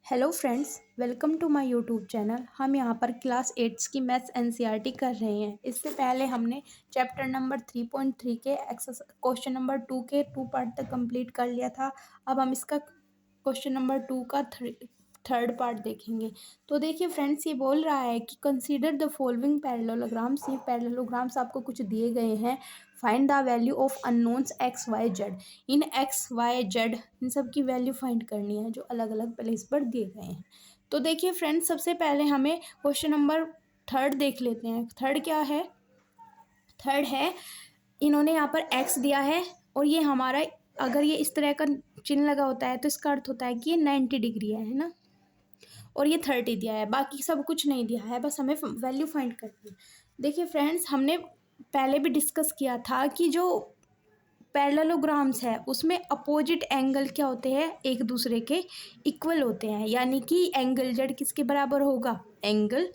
Hello friends, welcome to my YouTube channel. हम यहाँ पर क्लास 8 की मैथ्स एनसीईआरटी कर रहे हैं। इससे पहले हमने चैप्टर नंबर 3.3 के क्वेश्चन नंबर 2 के 2 पार्ट तक कंप्लीट कर लिया था। अब हम इसका क्वेश्चन नंबर 2 का थर्ड पार्ट देखेंगे। तो देखिए फ्रेंड्स, ये बोल रहा है कि कंसीडर द फॉलोइंग पैरेललोग्राम्स। ये पैरेललोग्राम्स आपको कुछ दिए गए हैं। Find the value of unknowns X Y Z. इन एक्स वाई जेड इन सब की वैल्यू फाइंड करनी है जो अलग अलग प्लेस पर दिए गए हैं। तो देखिए फ्रेंड्स, सबसे पहले हमें क्वेश्चन नंबर थर्ड देख लेते हैं। थर्ड क्या है? थर्ड है, इन्होंने यहाँ पर एक्स दिया है और ये हमारा, अगर ये इस तरह का चिन्ह लगा होता है तो इसका अर्थ होता है कि ये 90 डिग्री है ना। और ये 30 दिया है, बाकी सब कुछ नहीं दिया है, बस हमें वैल्यू फाइंड करनी है। देखिए फ्रेंड्स, हमने पहले भी डिस्कस किया था कि जो पैरेललोग्राम्स है उसमें अपोजिट एंगल क्या होते हैं, एक दूसरे के इक्वल होते हैं। यानी कि एंगल जेड किसके बराबर होगा? एंगल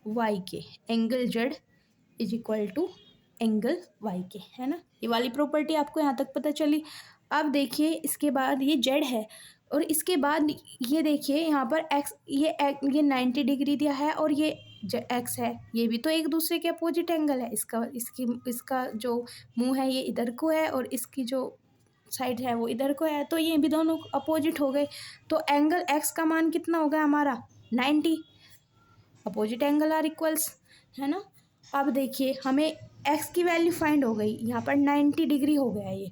वाई के। Angle Z is equal to angle Y के, है ना। ये वाली प्रॉपर्टी आपको यहाँ तक पता चली। अब देखिए, इसके बाद ये जेड है और इसके बाद ये देखिए यहाँ पर एक्स, ये 90 डिग्री दिया है और ये एक्स है। ये भी तो एक दूसरे के अपोजिट एंगल है। इसका जो मुंह है ये इधर को है और इसकी जो साइड है वो इधर को है, तो ये भी दोनों अपोजिट हो गए। तो एंगल एक्स का मान कितना हो गया हमारा? 90। अपोजिट एंगल आर इक्वल्स, है ना। अब देखिए, हमें एक्स की वैल्यू फाइंड हो गई। यहाँ पर 90 डिग्री हो गया ये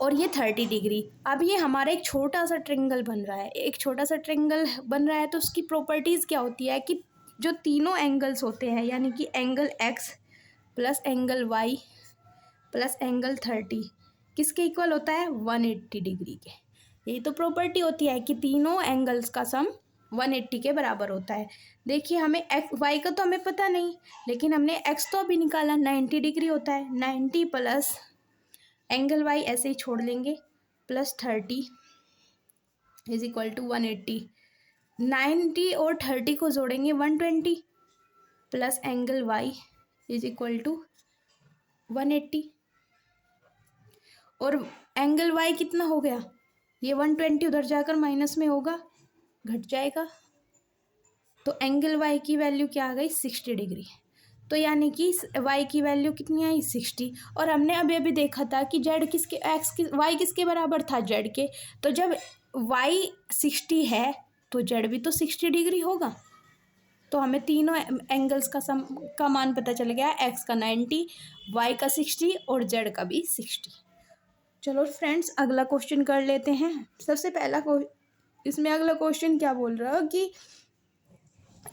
और ये 30 डिग्री। अब ये हमारा एक छोटा सा ट्रायंगल बन रहा है। एक छोटा सा ट्रायंगल बन रहा है तो उसकी प्रॉपर्टीज़ क्या होती है कि जो तीनों एंगल्स होते हैं, यानी कि angle X plus angle Y plus angle 30 किसके इक्वल होता है? 180 डिग्री के। यही तो प्रॉपर्टी होती है कि तीनों एंगल्स का सम 180 के बराबर होता है। देखिए, हमें एक्स वाई का तो हमें पता नहीं, लेकिन हमने एक्स तो अभी निकाला, 90 डिग्री होता है। 90 प्लस एंगल वाई ऐसे ही छोड़ लेंगे प्लस 30 इज इक्वल टू 180। 90 और 30 को जोड़ेंगे 120 plus angle Y is equal to 180। और एंगल वाई कितना हो गया? ये 120 उधर जाकर माइनस में होगा, घट जाएगा। तो एंगल वाई की वैल्यू क्या आ गई? 60 डिग्री। तो यानी कि वाई की वैल्यू कितनी आई? 60। और हमने अभी अभी देखा था कि जेड किसके, वाई किसके बराबर था? जेड के। तो जब वाई 60 है तो जेड भी तो 60 डिग्री होगा। तो हमें तीनों एंगल्स का मान पता चल गया। एक्स का 90, वाई का 60 और जेड का भी 60। चलो फ्रेंड्स, अगला क्वेश्चन कर लेते हैं। सबसे पहला इसमें अगला क्वेश्चन क्या बोल रहा है कि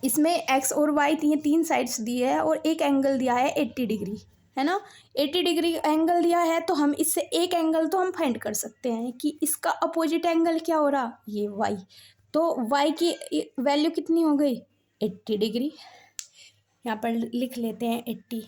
इसमें एक्स और वाई तीन साइड्स दी है और एक एंगल दिया है 80 डिग्री, है ना। 80 डिग्री एंगल दिया है तो हम इससे एक एंगल तो हम फाइंड कर सकते हैं कि इसका अपोजिट एंगल क्या हो रहा? ये वाई। तो वाई की वैल्यू कितनी हो गई? 80 डिग्री। यहाँ पर लिख लेते हैं 80।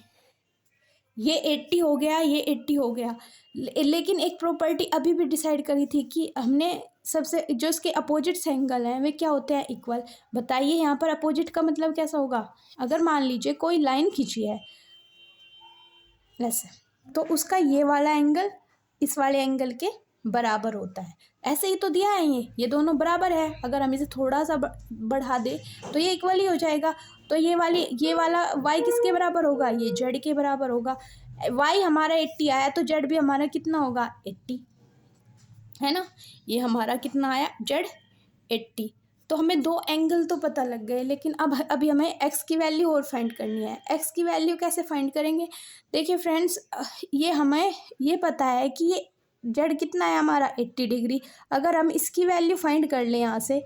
ये 80 हो गया, ये 80 हो गया। लेकिन एक प्रॉपर्टी अभी भी डिसाइड करी थी कि हमने सबसे जो इसके अपोजिट एंगल हैं वे क्या होते हैं? इक्वल। बताइए यहाँ पर अपोजिट का मतलब कैसा होगा? अगर मान लीजिए कोई लाइन खींची है ऐसे, तो उसका ये वाला एंगल इस वाले एंगल के बराबर होता है। ऐसे ही तो दिया है, ये दोनों बराबर है। अगर हम इसे थोड़ा सा बढ़ा दे तो ये इक्वल ही हो जाएगा। तो ये वाला y किसके बराबर होगा? ये z के बराबर होगा। y हमारा 80 आया तो z भी हमारा कितना होगा? 80, है ना। ये हमारा कितना आया? z 80। तो हमें दो एंगल तो पता लग गए, लेकिन अब अभी हमें x की वैल्यू और फाइंड करनी है। x की वैल्यू कैसे फाइंड करेंगे? देखिए फ्रेंड्स, ये हमें ये पता है कि ये z कितना है हमारा? 80 डिग्री। अगर हम इसकी वैल्यू फाइंड कर लें यहाँ से,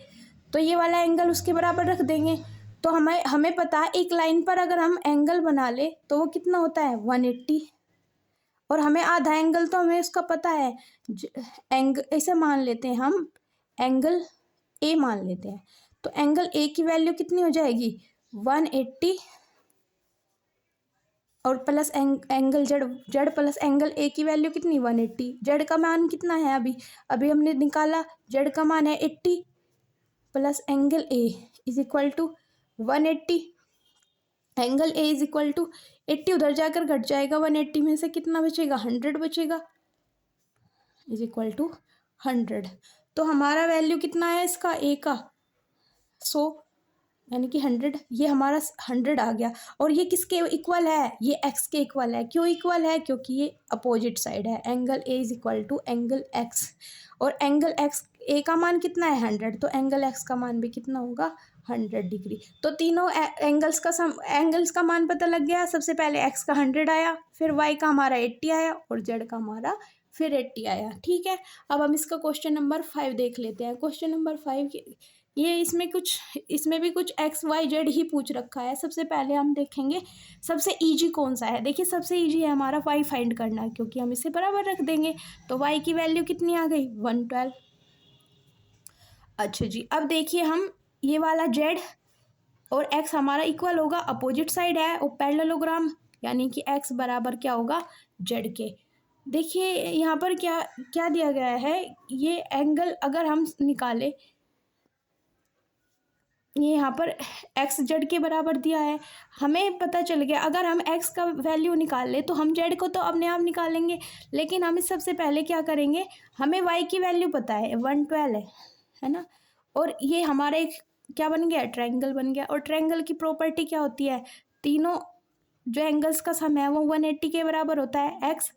तो ये वाला एंगल उसके बराबर रख देंगे। तो हमें पता है एक लाइन पर अगर हम एंगल बना ले तो वो कितना होता है? 180। और हमें आधा एंगल तो हमें उसका पता है। ऐसे मान लेते हैं हम, एंगल ए मान लेते हैं। तो एंगल ए की वैल्यू कितनी हो जाएगी? 180 और plus angle Z plus angle ए की वैल्यू कितनी? 180। जेड का मान कितना है? अभी हमने निकाला, जेड का मान है 80 plus angle A is equal to 180। Angle A is equal to 80 उधर जाकर घट जाएगा, 180 में से कितना बचेगा? 100 बचेगा, इज इक्वल टू 100। तो हमारा वैल्यू कितना है इसका, ए का 100 यानी कि 100, ये हमारा 100 आ गया। और ये किसके इक्वल है, ये एक्स के इक्वल है। क्यों इक्वल है, क्योंकि ये अपोजिट साइड है। Angle A is equal to angle X, और एंगल एक्स ए का मान कितना है 100, तो एंगल एक्स का मान भी कितना होगा 100 डिग्री। तो तीनों एंगल्स का मान पता लग गया। सबसे पहले एक्स का 100 आया, फिर वाई का हमारा 80 आया, और जेड का हमारा फिर 80 आया। ठीक है, अब हम इसका क्वेश्चन नंबर 5 देख लेते हैं। क्वेश्चन नंबर 5 ये इसमें भी कुछ एक्स वाई जेड ही पूछ रखा है। सबसे पहले हम देखेंगे सबसे इजी कौन सा है। देखिए सबसे इजी है हमारा वाई फाइंड करना, क्योंकि हम इसे बराबर रख देंगे। तो वाई की वैल्यू कितनी आ गई 112। अच्छा जी, अब देखिए हम ये वाला जेड और एक्स हमारा इक्वल होगा, अपोजिट साइड है और पैरेललोग्राम, यानी कि एक्स बराबर क्या होगा जेड के। देखिए यहाँ पर क्या क्या दिया गया है, ये एंगल अगर हम निकाले, ये यहाँ पर एक्स जेड के बराबर दिया है। हमें पता चल गया अगर हम एक्स का वैल्यू निकाल ले तो हम जेड को तो अपने आप निकालेंगे, लेकिन हम इस सबसे पहले क्या करेंगे, हमें वाई की वैल्यू पता है 112 है ना। और ये हमारा एक क्या बन गया, ट्रायंगल बन गया। और ट्रायंगल की प्रॉपर्टी क्या होती है, तीनों जो एंगल्स का सम है वो 180 के बराबर होता है। एक्स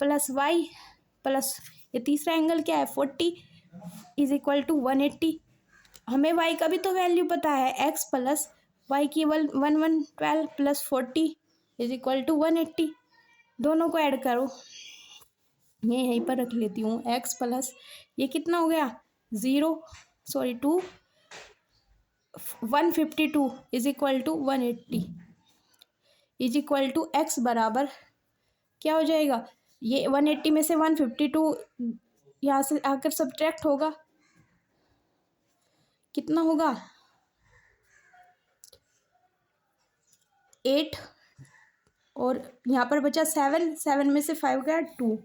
प्लस वाई प्लस ये तीसरा एंगल क्या है 40 इज इक्वल टू 180। हमें y का भी तो वैल्यू पता है, x प्लस वाई की 112 प्लस 40 इज इक्वल टू 180। दोनों को ऐड करो, मैं यहीं पर रख लेती हूँ। x प्लस ये कितना हो गया 2 152 is equal to 180 is equal to x बराबर क्या हो जाएगा, ये 180 में से 152 यहाँ से आकर सब्ट्रैक्ट होगा, कितना होगा 8, और यहाँ पर बचा 7 में से 5 गया 2,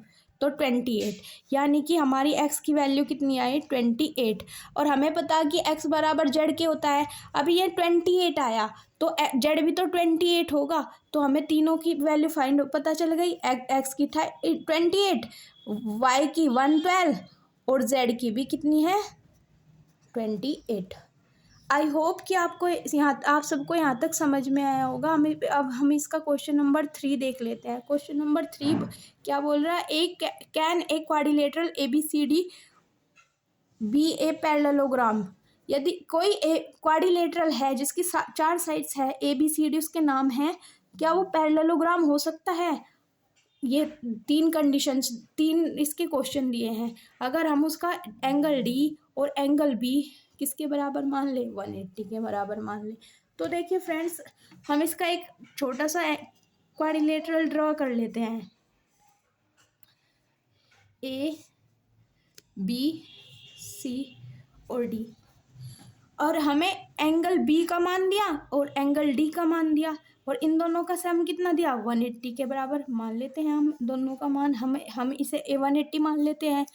तो 28, यानी कि हमारी x की वैल्यू कितनी आई 28। और हमें पता कि x बराबर जेड के होता है। अभी ये 28 आया तो जेड भी तो 28 होगा, तो हमें तीनों की वैल्यू फाइंड पता चल गई। x की था 28, y की 112 और z की भी कितनी है 28। आई होप कि आपको आप सबको यहाँ तक समझ में आया होगा। अब हम इसका क्वेश्चन नंबर 3 देख लेते हैं। क्वेश्चन नंबर 3 क्या बोल रहा है, can a quadrilateral ABCD be a parallelogram. यदि कोई क्वाड्रिलेटरल है जिसकी 4 साइड्स है ABCD उसके नाम है, क्या वो पैरेललोग्राम हो सकता है। ये 3 कंडीशंस, 3 इसके क्वेश्चन दिए हैं। अगर हम उसका एंगल D और एंगल B किसके बराबर मान ले 180 के बराबर मान ले, तो देखिए फ्रेंड्स हम इसका एक छोटा सा क्वाड्रिलेटरल ड्रॉ कर लेते हैं। A B C और D, और हमें एंगल B का मान दिया और एंगल D का मान दिया, और इन दोनों का सम कितना दिया 180 के बराबर मान लेते हैं हम दोनों का मान। हम इसे 180 मान लेते हैं।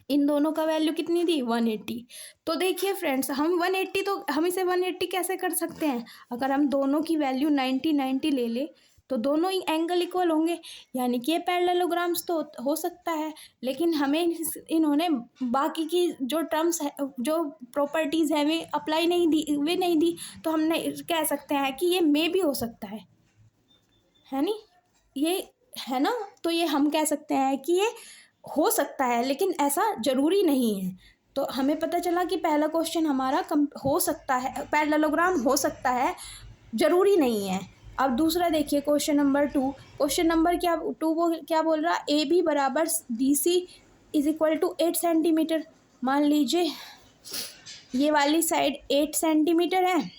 इन दोनों का वैल्यू कितनी दी 180। तो देखिए फ्रेंड्स हम इसे 180 कैसे कर सकते हैं, अगर हम दोनों की वैल्यू 90 ले ले तो दोनों ही एंगल इक्वल होंगे, यानी कि ये पैरेललोग्राम्स तो हो सकता है। लेकिन हमें इन्होंने बाकी की जो टर्म्स है, जो प्रॉपर्टीज़ है वे अप्लाई नहीं दी, तो हमने कह सकते हैं कि ये मे भी हो सकता है नी, ये है ना। तो ये हम कह सकते हैं कि ये हो सकता है, लेकिन ऐसा ज़रूरी नहीं है। तो हमें पता चला कि पहला क्वेश्चन हमारा हो सकता है, पैरेललोग्राम हो सकता है, ज़रूरी नहीं है। अब दूसरा देखिए क्वेश्चन नंबर 2। क्वेश्चन नंबर क्या बोल रहा है, AB बराबर BC is equal to 8 centimetre. मान लीजिए ये वाली साइड 8 सेंटीमीटर है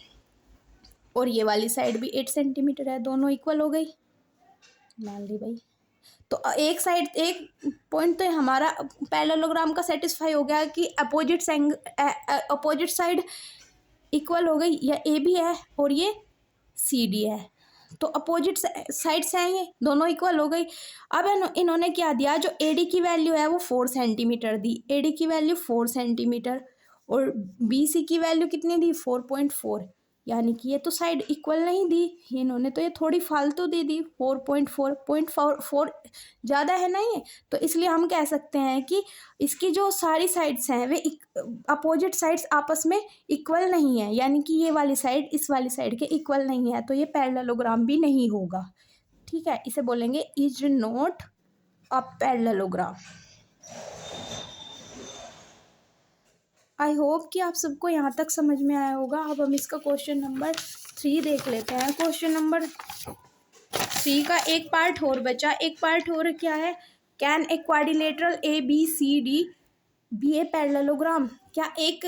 और ये वाली साइड भी 8 सेंटीमीटर है, दोनों इक्वल हो गई, मान ली भाई। तो एक पॉइंट तो हमारा पैरेललोग्राम का सेटिस्फाई हो गया कि अपोजिट साइड इक्वल हो गई, या AB है और ये CD है, तो अपोजिट साइड से आएंगे, दोनों इक्वल हो गई। अब इन्होंने क्या दिया, जो AD की वैल्यू है वो 4 सेंटीमीटर दी, AD की वैल्यू 4 सेंटीमीटर, और BC की वैल्यू कितनी दी 4.4। यानी कि ये तो साइड इक्वल नहीं दी, इन्होंने तो ये थोड़ी फालतू दे दी। 4.4 ज़्यादा है ना ये, तो इसलिए हम कह सकते हैं कि इसकी जो सारी साइड्स हैं वे अपोजिट साइड्स आपस में इक्वल नहीं है, यानी कि ये वाली साइड इस वाली साइड के इक्वल नहीं है, तो ये पैरेललोग्राम भी नहीं होगा। ठीक है, इसे बोलेंगे is not a parallelogram. I hope कि आप सबको यहाँ तक समझ में आया होगा। अब हम इसका क्वेश्चन नंबर 3 देख लेते हैं। क्वेश्चन नंबर 3 का एक पार्ट और बचा। एक पार्ट और क्या है? Can a quadrilateral ABCD be a parallelogram? क्या एक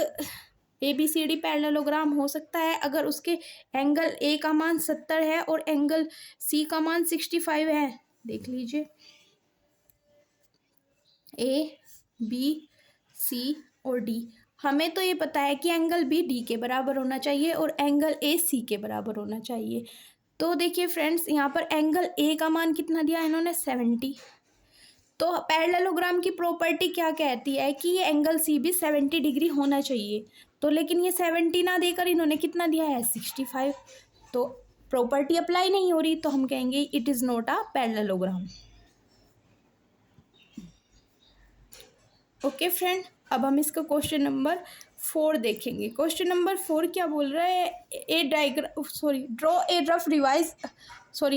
ABCD पैरेललोग्राम हो सकता है अगर उसके एंगल A का मान 70 है और एंगल C का मान 65 है? देख लीजिए, A, B, C और D। हमें तो ये पता है कि एंगल B D के बराबर होना चाहिए और एंगल A C के बराबर होना चाहिए। तो देखिए फ्रेंड्स, यहाँ पर एंगल A का मान कितना दिया इन्होंने? 70। तो पैरेललोग्राम की प्रॉपर्टी क्या कहती है कि ये एंगल C भी 70 डिग्री होना चाहिए। तो लेकिन ये 70 ना देकर इन्होंने कितना दिया है? 65। तो प्रॉपर्टी अप्लाई नहीं हो रही, तो हम कहेंगे it is not a parallelogram. Okay friend, अब हम इसका क्वेश्चन नंबर 4 देखेंगे। क्वेश्चन नंबर 4 क्या बोल रहा है?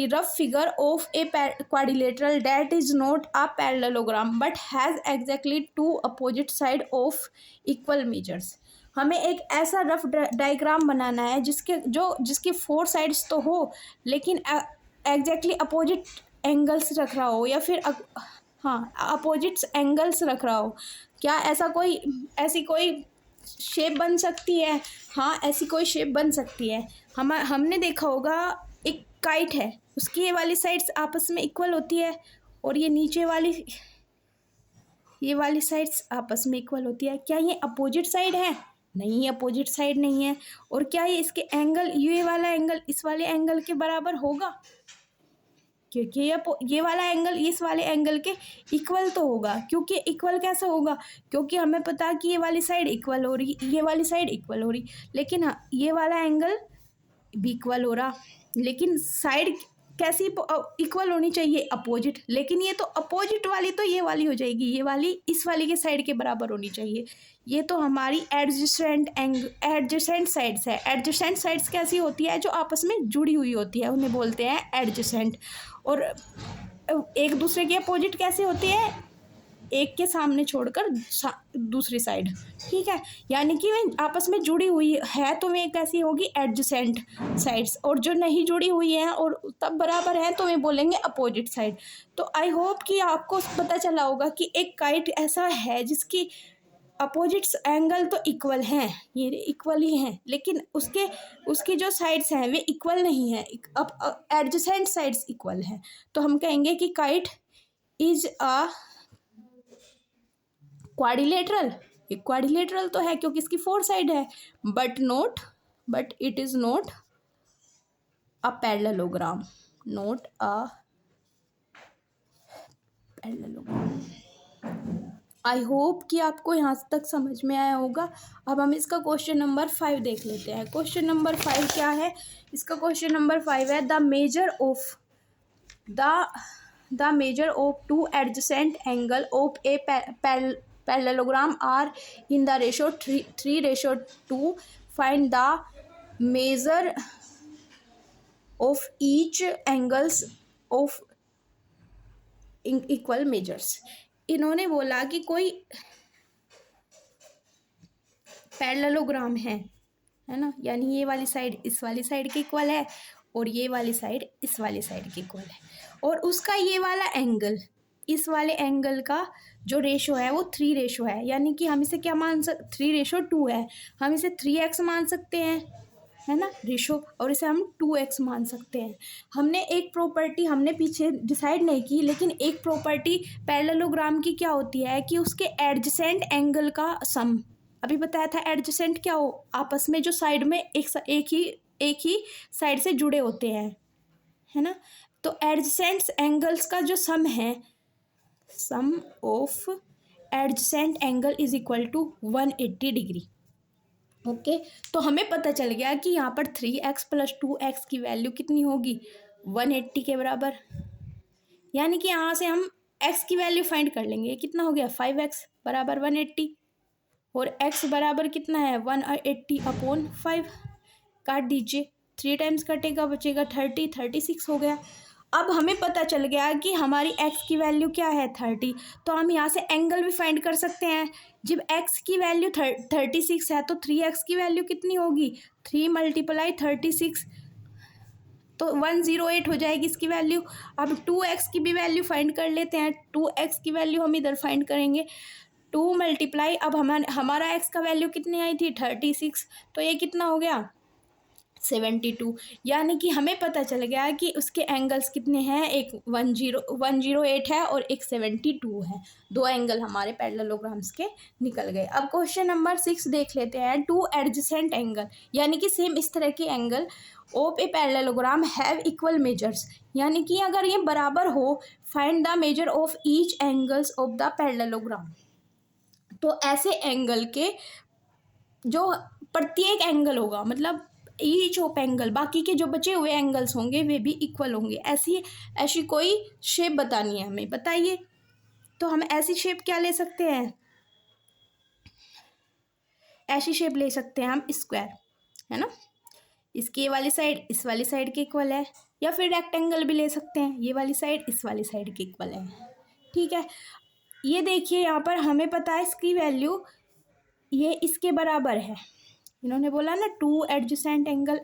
Rough figure of a quadrilateral that is not a parallelogram but has exactly two opposite side of equal measures. हमें एक ऐसा रफ डायग्राम बनाना है जिसके 4 साइड्स तो हो, लेकिन एग्जैक्टली अपोजिट एंगल्स रख रहा हो, या फिर हाँ अपोजिट्स एंगल्स रख रहा हो। क्या ऐसी कोई शेप बन सकती है? हाँ, ऐसी कोई शेप बन सकती है। हमने देखा होगा, एक काइट है, उसकी ये वाली साइड्स आपस में इक्वल होती है और ये नीचे वाली ये वाली साइड्स आपस में इक्वल होती है। क्या ये अपोजिट साइड है? नहीं, अपोजिट साइड नहीं है। और क्या ये इसके एंगल, ये वाला एंगल इस वाले एंगल के बराबर होगा? क्योंकि ये वाला एंगल इस वाले एंगल के इक्वल तो होगा। क्योंकि इक्वल कैसे होगा? क्योंकि हमें पता है कि ये वाली साइड इक्वल हो रही, ये वाली साइड इक्वल हो रही, लेकिन हाँ ये वाला एंगल भी इक्वल हो रहा। लेकिन साइड कैसी इक्वल होनी चाहिए? अपोजिट। लेकिन ये तो अपोजिट वाली तो ये वाली हो जाएगी, ये वाली इस वाली के साइड के बराबर होनी चाहिए। ये तो हमारी एडजेसेंट साइड्स है। एडजेसेंट साइड्स कैसी होती है? जो आपस में जुड़ी हुई होती है, उन्हें बोलते हैं एडजेसेंट। और एक दूसरे की अपोजिट कैसे होती है? एक के सामने छोड़कर दूसरी साइड। ठीक है, यानी कि वे आपस में जुड़ी हुई है तो वे कैसी होगी? Adjacent sides. और जो नहीं जुड़ी हुई हैं और तब बराबर हैं तो वे बोलेंगे अपोजिट साइड। तो आई होप कि आपको पता चला होगा कि एक काइट ऐसा है जिसकी अपोजिट्स एंगल तो इक्वल हैं, ये इक्वल ही हैं, लेकिन उसकी जो साइड्स हैं वे इक्वल नहीं हैं। अब एडजेसेंट साइड्स इक्वल हैं, तो हम कहेंगे कि काइट इज अ क्वाड्रिलेटरल। ये क्वाड्रिलेटरल तो है क्योंकि इसकी 4 साइड है, but it is not a parallelogram. Not a parallelogram. I hope कि आपको यहाँ तक समझ में आया होगा। अब हम इसका क्वेश्चन नंबर 5 देख लेते हैं। क्वेश्चन नंबर 5 क्या है? इसका क्वेश्चन नंबर 5 है the measure of two adjacent angle of a parallelogram are in the ratio 3:2। Find the measure of each angles of equal measures. इन्होंने बोला कि कोई पैरेललोग्राम है ना, यानी ये वाली साइड इस वाली साइड के इक्वल है और ये वाली साइड इस वाली साइड के इक्वल है, और उसका ये वाला एंगल इस वाले एंगल का जो रेशो है वो 3 रेशो है। यानी कि हम इसे क्या 3:2 है, हम इसे 3x मान सकते हैं, है ना रेशो, और इसे हम 2x मान सकते हैं। हमने एक प्रॉपर्टी हमने पीछे डिसाइड नहीं की, लेकिन एक प्रॉपर्टी पैरेललोग्राम की क्या होती है कि उसके एडजेसेंट एंगल का सम, अभी बताया था एडजेसेंट क्या हो? आपस में जो साइड में एक ही साइड से जुड़े होते हैं, है ना। तो एडजेसेंट एंगल्स का जो सम है, sum of adjacent angle is equal to 180 degree. Okay, तो हमें पता चल गया कि यहाँ पर 3x + 2x की वैल्यू कितनी होगी, 180 के बराबर। यानी कि यहाँ से हम x की वैल्यू फाइंड कर लेंगे। ये कितना हो गया, 5x बराबर 180, और x बराबर कितना है, 180/5। काट दीजिए, 3 टाइम्स कटेगा, बचेगा 30, 36 हो गया। अब हमें पता चल गया कि हमारी x की वैल्यू क्या है, 30। तो हम यहाँ से एंगल भी फाइंड कर सकते हैं। जब x की वैल्यू 36 है तो 3x की वैल्यू कितनी होगी, 3 × 36, तो 108 हो जाएगी इसकी वैल्यू। अब 2x की भी वैल्यू फाइंड कर लेते हैं। 2x की वैल्यू हम इधर फाइंड करेंगे, 2 × अब हमारा x का वैल्यू कितनी आई थी, 36, तो ये कितना हो गया, 72। यानी कि हमें पता चल गया कि उसके एंगल्स कितने हैं, एक 108 है और एक 72 है। दो एंगल हमारे पैरेललोग्राम्स के निकल गए। अब क्वेश्चन नंबर 6 देख लेते हैं। 2 एडजेसेंट एंगल, यानी कि सेम इस तरह के angle of a parallelogram have equal measures, यानी कि अगर ये बराबर हो, find the measure of each angles of the parallelogram. तो ऐसे एंगल के जो प्रत्येक एंगल होगा, मतलब ईच ऑफ एंगल, बाकी के जो बचे हुए एंगल्स होंगे वे भी इक्वल होंगे। ऐसी कोई शेप बतानी है हमें, बताइए। तो हम ऐसी शेप क्या ले सकते हैं, ऐसी शेप ले सकते हैं हम स्क्वायर, है ना। इसकी ये वाली साइड इस वाली साइड के इक्वल है, या फिर रेक्टेंगल भी ले सकते हैं, ये वाली साइड इस वाली साइड के इक्वल है। ठीक है, ये देखिए यहाँ पर हमें पता है इसकी वैल्यू ये इसके बराबर है। इन्होंने बोला ना 2 adjacent angle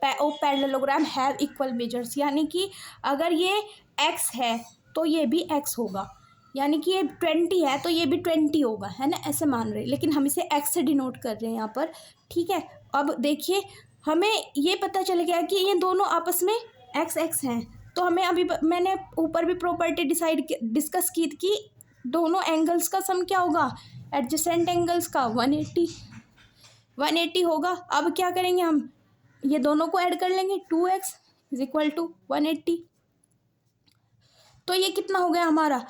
of parallelogram have equal measures, यानी कि अगर ये x है तो ये भी x होगा, यानी कि ये 20 है तो ये भी 20 होगा, है ना, ऐसे मान रहे। लेकिन हम इसे x से डिनोट कर रहे हैं यहाँ पर। ठीक है, अब देखिए हमें ये पता चल गया कि ये दोनों आपस में x x हैं। तो हमें अभी मैंने ऊपर भी प्रॉपर्टी डिस्कस की थी कि दोनों एंगल्स का सम क्या होगा, एडजेसेंट एंगल्स का 180 होगा। अब क्या करेंगे हम, ये दोनों को ऐड कर लेंगे, 2x = 180। तो ये कितना हो गया हमारा,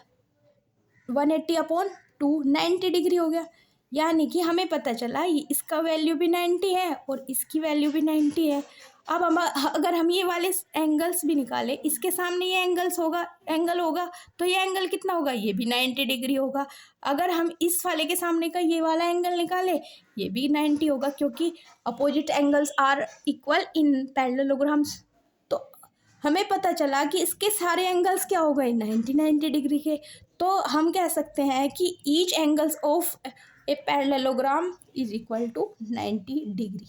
180/2, 90 डिग्री हो गया। यानी कि हमें पता चला ये इसका वैल्यू भी 90 है और इसकी वैल्यू भी 90 है। अब हम अगर हम ये वाले एंगल्स भी निकालें, इसके सामने ये एंगल होगा तो ये एंगल कितना होगा, ये भी 90 डिग्री होगा। अगर हम इस वाले के सामने का ये वाला एंगल निकालें, ये भी 90 होगा, क्योंकि opposite angles are equal in parallelograms. तो हमें पता चला कि इसके सारे एंगल्स क्या हो गए, 90 डिग्री के। तो हम कह सकते हैं कि each angles of a parallelogram = 90 degree.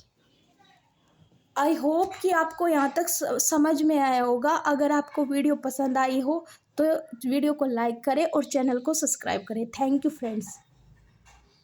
I hope कि आपको यहाँ तक समझ में आया होगा। अगर आपको वीडियो पसंद आई हो तो वीडियो को लाइक करें और चैनल को सब्सक्राइब करें। Thank you friends.